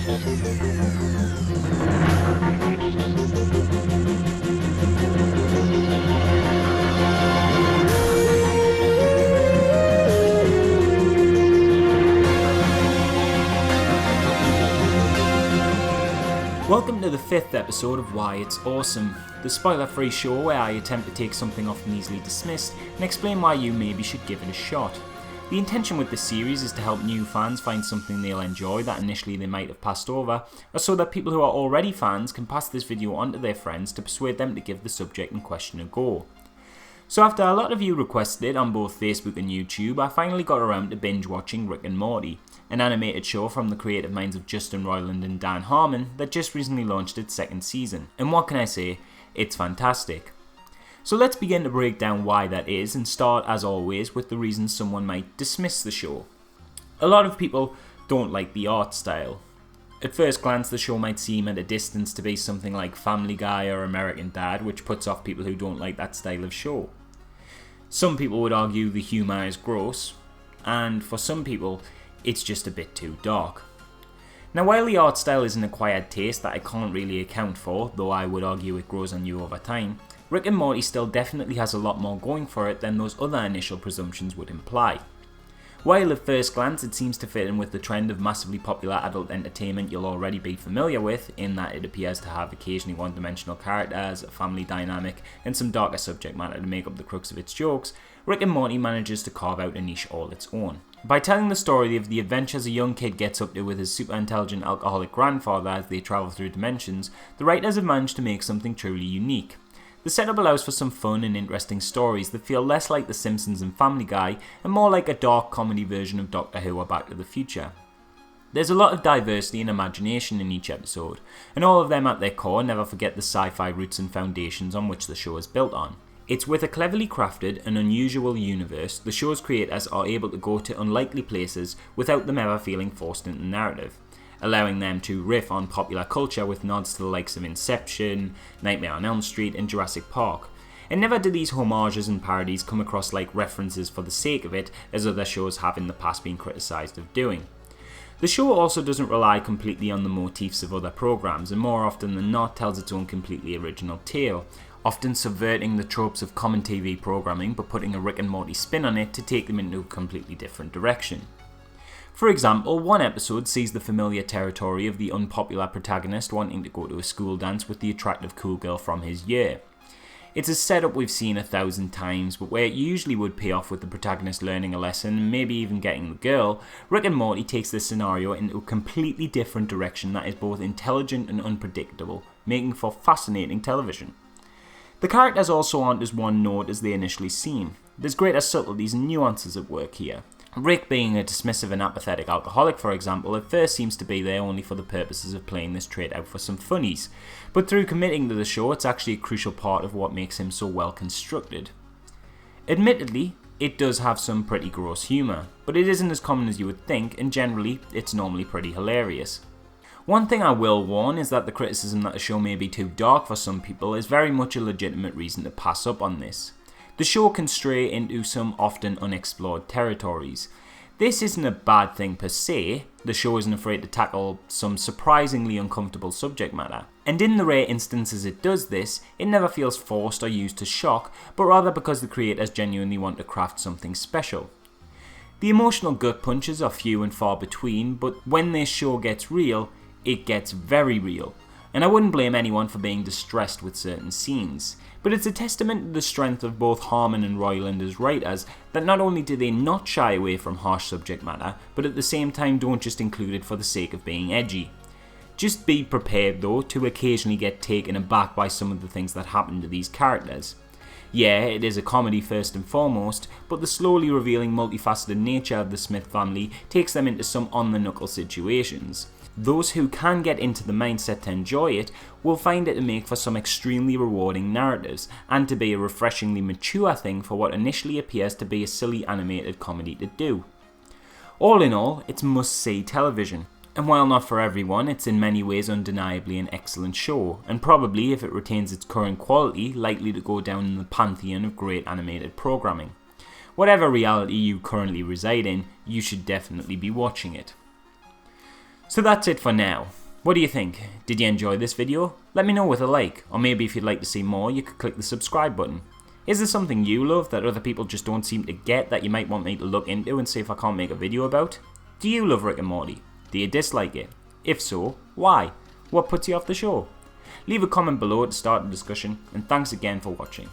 Welcome to the 5th episode of Why It's Awesome, the spoiler-free show where I attempt to take something often easily dismissed and explain why you maybe should give it a shot. The intention with this series is to help new fans find something they'll enjoy that initially they might have passed over, or so that people who are already fans can pass this video on to their friends to persuade them to give the subject in question a go. So after a lot of you requested it on both Facebook and YouTube, I finally got around to binge watching Rick and Morty, an animated show from the creative minds of Justin Roiland and Dan Harmon that just recently launched its second season. And what can I say? It's fantastic. So let's begin to break down why that is, and start as always with the reasons someone might dismiss the show. A lot of people don't like the art style. At first glance the show might seem at a distance to be something like Family Guy or American Dad, which puts off people who don't like that style of show. Some people would argue the humour is gross, and for some people it's just a bit too dark. Now while the art style is an acquired taste that I can't really account for, though I would argue it grows on you over time, Rick and Morty still definitely has a lot more going for it than those other initial presumptions would imply. While at first glance it seems to fit in with the trend of massively popular adult entertainment you'll already be familiar with, in that it appears to have occasionally one-dimensional characters, a family dynamic, and some darker subject matter to make up the crux of its jokes, Rick and Morty manages to carve out a niche all its own. By telling the story of the adventures a young kid gets up to with his super intelligent alcoholic grandfather as they travel through dimensions, the writers have managed to make something truly unique. The setup allows for some fun and interesting stories that feel less like The Simpsons and Family Guy and more like a dark comedy version of Doctor Who or Back to the Future. There's a lot of diversity and imagination in each episode, and all of them at their core never forget the sci-fi roots and foundations on which the show is built on. It's with a cleverly crafted and unusual universe the show's creators are able to go to unlikely places without them ever feeling forced into the narrative, allowing them to riff on popular culture with nods to the likes of Inception, Nightmare on Elm Street and Jurassic Park. And never do these homages and parodies come across like references for the sake of it, as other shows have in the past been criticised of doing. The show also doesn't rely completely on the motifs of other programmes, and more often than not tells its own completely original tale, often subverting the tropes of common TV programming but putting a Rick and Morty spin on it to take them into a completely different direction. For example, one episode sees the familiar territory of the unpopular protagonist wanting to go to a school dance with the attractive cool girl from his year. It's a setup we've seen 1,000 times, but where it usually would pay off with the protagonist learning a lesson and maybe even getting the girl, Rick and Morty takes this scenario into a completely different direction that is both intelligent and unpredictable, making for fascinating television. The characters also aren't as one note as they initially seem. There's greater subtleties and nuances at work here. Rick, being a dismissive and apathetic alcoholic for example, at first seems to be there only for the purposes of playing this trait out for some funnies, but through committing to the show it's actually a crucial part of what makes him so well constructed. Admittedly, it does have some pretty gross humour, but it isn't as common as you would think, and generally it's normally pretty hilarious. One thing I will warn is that the criticism that the show may be too dark for some people is very much a legitimate reason to pass up on this. The show can stray into some often unexplored territories. This isn't a bad thing per se, the show isn't afraid to tackle some surprisingly uncomfortable subject matter. And in the rare instances it does this, it never feels forced or used to shock, but rather because the creators genuinely want to craft something special. The emotional gut punches are few and far between, but when this show gets real, it gets very real. And I wouldn't blame anyone for being distressed with certain scenes. But it's a testament to the strength of both Harmon and Roiland as writers that not only do they not shy away from harsh subject matter, but at the same time don't just include it for the sake of being edgy. Just be prepared though to occasionally get taken aback by some of the things that happen to these characters. Yeah, it is a comedy first and foremost, but the slowly revealing multifaceted nature of the Smith family takes them into some on-the-knuckle situations. Those who can get into the mindset to enjoy it will find it to make for some extremely rewarding narratives, and to be a refreshingly mature thing for what initially appears to be a silly animated comedy to do. All in all, it's must-see television. And while not for everyone, it's in many ways undeniably an excellent show, and probably, if it retains its current quality, likely to go down in the pantheon of great animated programming. Whatever reality you currently reside in, you should definitely be watching it. So that's it for now. What do you think? Did you enjoy this video? Let me know with a like, or maybe if you'd like to see more you could click the subscribe button. Is there something you love that other people just don't seem to get that you might want me to look into and see if I can't make a video about? Do you love Rick and Morty? Do you dislike it? If so, why? What puts you off the show? Leave a comment below to start a discussion, and thanks again for watching.